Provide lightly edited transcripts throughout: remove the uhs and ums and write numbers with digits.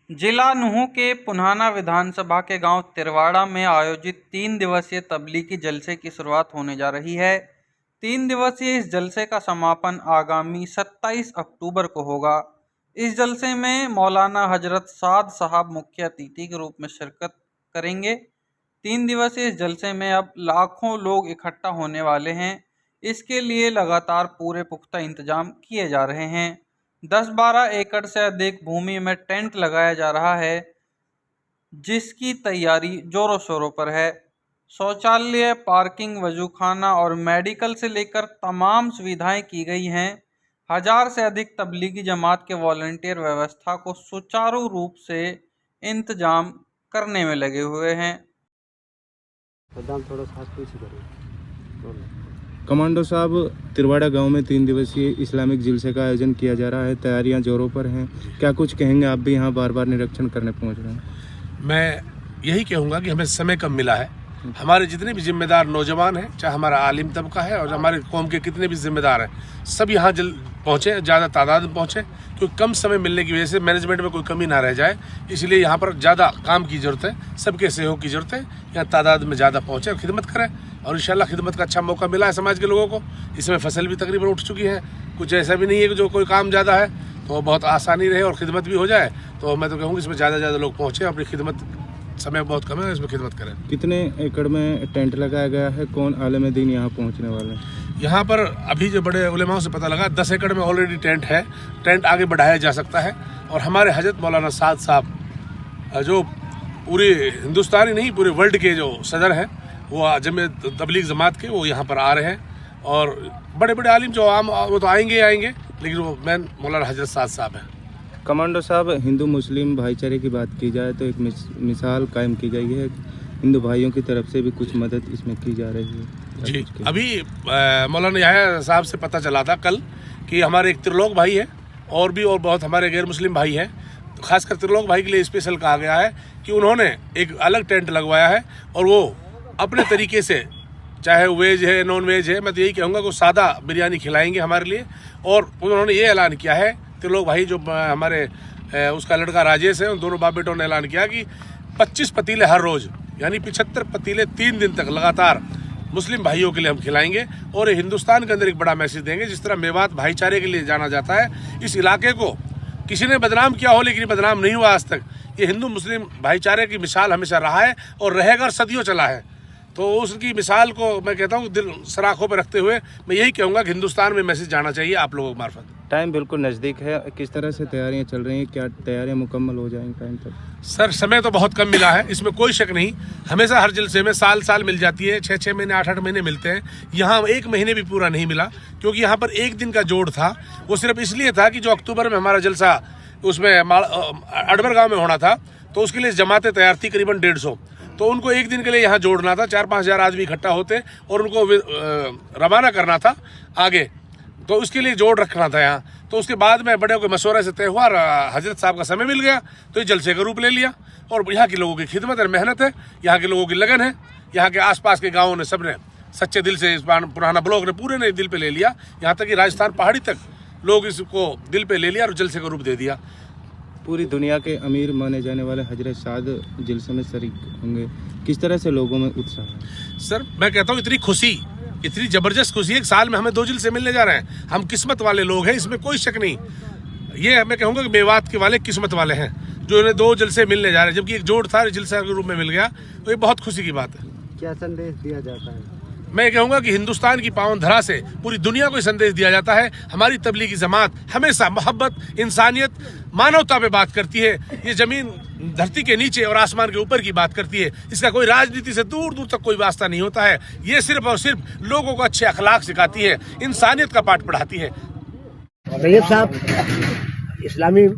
जिला नूंह के पुन्हाना विधानसभा के गांव तिरवाड़ा में आयोजित 3 दिवसीय तब्लीगी जलसे की शुरुआत होने जा रही है। 3 दिवसीय इस जलसे का समापन आगामी 27 अक्टूबर को होगा। इस जलसे में मौलाना हजरत साद साहब मुख्य अतिथि के रूप में शिरकत करेंगे। 3 दिवसीय इस जलसे में अब लाखों लोग इकट्ठा होने वाले हैं। इसके लिए लगातार पूरे पुख्ता इंतजाम किए जा रहे हैं। 10-12 एकड़ से अधिक भूमि में टेंट लगाया जा रहा है, जिसकी तैयारी जोरों शोरों पर है। शौचालय, पार्किंग, वजूखाना और मेडिकल से लेकर तमाम सुविधाएं की गई हैं। 1000 से अधिक तबलीगी जमात के वॉलंटियर व्यवस्था को सुचारू रूप से इंतजाम करने में लगे हुए हैं। कमांडो साहब, तिरवाड़ा गांव में 3 दिवसीय इस्लामिक जलसे का आयोजन किया जा रहा है, तैयारियां जोरों पर हैं। क्या कुछ कहेंगे? आप भी यहां बार बार निरीक्षण करने पहुंच रहे हैं। मैं यही कहूँगा कि हमें समय कम मिला है। हमारे जितने भी जिम्मेदार नौजवान हैं, चाहे हमारा आलिम तबका है और हमारे कौम के कितने भी जिम्मेदार हैं, सब यहाँ पहुँचे, ज़्यादा तादाद में पहुँचे, क्योंकि कम समय मिलने की वजह से मैनेजमेंट में कोई कमी ना रह जाए। इसलिए यहाँ पर ज़्यादा काम की ज़रूरत है, सबके सहयोग की ज़रूरत है। यहाँ तादाद में ज़्यादा पहुँचे और खिदमत करें, और इंशाल्लाह खिदमत का अच्छा मौका मिला है समाज के लोगों को। इसमें फसल भी तकरीबन उठ चुकी है, कुछ ऐसा भी नहीं है कि जो कोई काम ज़्यादा है, तो बहुत आसानी रहे और खिदमत भी हो जाए। तो मैं तो कहूँगी इसमें ज़्यादा लोग पहुँचे, अपनी खिदमत, समय बहुत कम है, इसमें खिदमत करें। कितने एकड़ में टेंट लगाया गया है? कौन आलिम दीन यहाँ पहुँचने वाले हैं? यहाँ पर अभी जो बड़े उलेमाओं से पता लगा 10 एकड़ में ऑलरेडी टेंट है। टेंट आगे बढ़ाया जा सकता है। और हमारे हजरत मौलाना साद साहब जो पूरे हिंदुस्तानी नहीं पूरे वर्ल्ड के जो सदर हैं, वो जमीयत तबलीग जमात के, वो यहाँ पर आ रहे हैं। और बड़े बड़े आलिम जो आम, वो तो आएंगे, लेकिन वो मेन मौलाना हजरत साद साहब हैं। कमांडो साहब, हिंदू मुस्लिम भाईचारे की बात की जाए तो एक मिसाल कायम की गई है। हिंदू भाइयों की तरफ से भी कुछ मदद इसमें की जा रही है जी। अभी मौलाना याह्या साहब से पता चला था कल कि हमारे एक त्रिलोक भाई है और बहुत हमारे गैर मुस्लिम भाई हैं। तो खासकर त्रिलोक भाई के लिए स्पेशल कहा गया है कि उन्होंने एक अलग टेंट लगवाया है और वो अपने तरीके से, चाहे वेज है नॉन वेज है, मैं तो यही कहूँगा कि सादा बिरयानी खिलाएंगे हमारे लिए। और उन्होंने ये ऐलान किया है, त्रिलोक भाई जो हमारे उसका लड़का राजेश है, उन दोनों बाप बेटों ने ऐलान किया कि 25 पतीले हर रोज़, यानी 75 पतीले 3 दिन तक लगातार मुस्लिम भाइयों के लिए हम खिलाएंगे। और हिंदुस्तान के अंदर एक बड़ा मैसेज देंगे। जिस तरह मेवात भाईचारे के लिए जाना जाता है, इस इलाके को किसी ने बदनाम किया हो लेकिन बदनाम नहीं हुआ आज तक। ये हिंदू मुस्लिम भाईचारे की मिसाल हमेशा रहा है और रहेगा और सदियों चला है। तो उसकी मिसाल को मैं कहता हूँ दिल सराखों पर रखते हुए मैं यही कहूँगा कि हिंदुस्तान में मैसेज जाना चाहिए आप लोगों के मार्फत। टाइम बिल्कुल नज़दीक है, किस तरह से तैयारियां चल रही हैं? क्या तैयारियां मुकम्मल हो जाएंगी टाइम तक? सर, समय तो बहुत कम मिला है, इसमें कोई शक नहीं। हमेशा हर जलसे में साल मिल जाती है, 6 महीने 8 महीने मिलते हैं। यहाँ 1 महीने भी पूरा नहीं मिला, क्योंकि यहाँ पर 1 दिन का जोड़ था। वो सिर्फ इसलिए था कि जो अक्टूबर में हमारा जलसा उसमें अडबर गाँव में होना था, तो उसके लिए जमातें तैयार थी करीबन 150। तो उनको 1 दिन के लिए यहाँ जोड़ना था, 4-5 हज़ार आदमी इकट्ठा होते और उनको रवाना करना था आगे, तो उसके लिए जोड़ रखना था यहाँ। तो उसके बाद में बड़े के मशवरे से तय हुआ, हजरत साहब का समय मिल गया, तो ये जलसे का रूप ले लिया। और यहाँ के लोगों की खिदमत और मेहनत है, यहाँ के लोगों की लगन है, यहाँ के आसपास के गाँवों ने सब ने सच्चे दिल से, इस पुराना ब्लॉक ने पूरे ने दिल पे ले लिया। यहाँ तक कि राजस्थान पहाड़ी तक लोग इसको दिल पे ले लिया और जलसे का रूप दे दिया। पूरी दुनिया के अमीर माने जाने वाले हजरत साद जलसे में शरीक होंगे, किस तरह से लोगों में उत्साह है? सर, मैं कहता हूँ इतनी खुशी, इतनी ज़बरदस्त खुशी, 1 साल में हमें 2 जलसे मिलने जा रहे हैं। हम किस्मत वाले लोग हैं, इसमें कोई शक नहीं। ये मैं कहूँगा कि मेवात के वाले किस्मत वाले हैं जो इन्हें 2 जलसे मिलने जा रहे हैं, जबकि एक जोड़ था जलसा के रूप में मिल गया। तो ये बहुत खुशी की बात है। क्या संदेश दिया जाता है? मैं कहूँगा कि हिंदुस्तान की पावन धरा से पूरी दुनिया को संदेश दिया जाता है। हमारी तबलीगी जमात हमेशा मोहब्बत, इंसानियत, मानवता पे बात करती है। ये जमीन धरती के नीचे और आसमान के ऊपर की बात करती है। इसका कोई राजनीति से दूर दूर तक कोई वास्ता नहीं होता है। ये सिर्फ और सिर्फ लोगों को अच्छे अखलाक सिखाती है, इंसानियत का पाठ पढ़ाती है। तैयब साहब, इस्लामी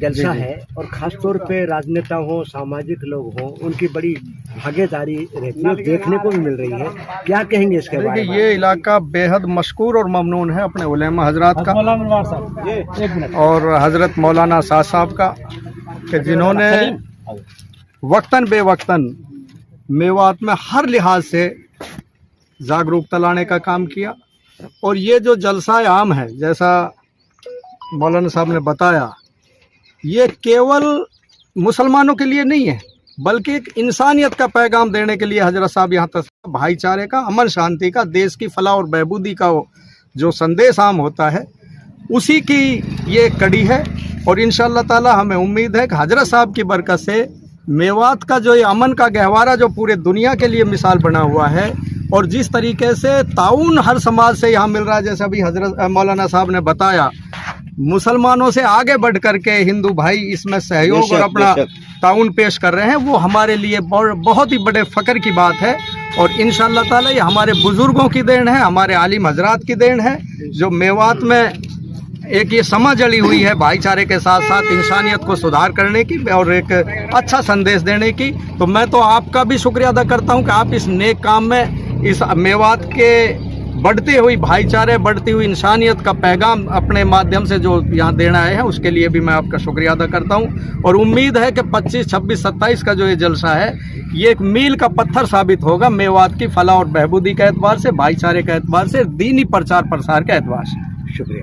जलसा है और खास तौर पे राजनेता हो, सामाजिक लोग हों, उनकी बड़ी भागीदारी रहती है, देखने को भी मिल रही है। क्या कहेंगे इसके बारे में? ये इलाका बेहद मशकूर और ममनून है अपने उलेमा हजरात का और हजरत मौलाना साद साहब का, कि जिन्होंने वक्तन बेवक्तन मेवात में हर लिहाज से जागरूकता लाने का काम किया। और ये जो जलसा आम है, जैसा मौलाना साहब ने बताया, ये केवल मुसलमानों के लिए नहीं है, बल्कि एक इंसानियत का पैगाम देने के लिए हजरत साहब यहाँ तक भाईचारे का, अमन शांति का, देश की फलाह और बहबूदी का जो संदेश आम होता है, उसी की ये कड़ी है। और इंशाअल्लाह ताला हमें उम्मीद है कि हजरत साहब की बरकत से मेवात का जो ये अमन का गहवारा जो पूरे दुनिया के लिए मिसाल बना हुआ है, और जिस तरीके से ताउन हर समाज से यहाँ मिल रहा है, जैसे अभी हजरत मौलाना साहब ने बताया, मुसलमानों से आगे बढ़ करके हिंदू भाई इसमें सहयोग और अपना ताउन पेश कर रहे हैं, वो हमारे लिए बहुत ही बड़े फ़ख्र की बात है। और इंशाअल्लाह ताला ये हमारे बुज़ुर्गों की देन है, हमारे आलिम हजरात की देन है, जो मेवात में एक ये समझ जड़ी हुई है भाईचारे के साथ साथ इंसानियत को सुधार करने की और एक अच्छा संदेश देने की। तो मैं तो आपका भी शुक्रिया अदा करता हूं कि आप इस नेक काम में, इस मेवात के बढ़ती हुई भाईचारे, बढ़ती हुई इंसानियत का पैगाम अपने माध्यम से जो यहाँ देना आए हैं, उसके लिए भी मैं आपका शुक्रिया अदा करता हूँ। और उम्मीद है कि 25, 26, 27 का जो ये जलसा है, ये एक मील का पत्थर साबित होगा मेवात की फलाह और बहबूदी के एतबार से, भाईचारे के एतबार से, दीनी प्रचार प्रसार के एतबार से। शुक्रिया।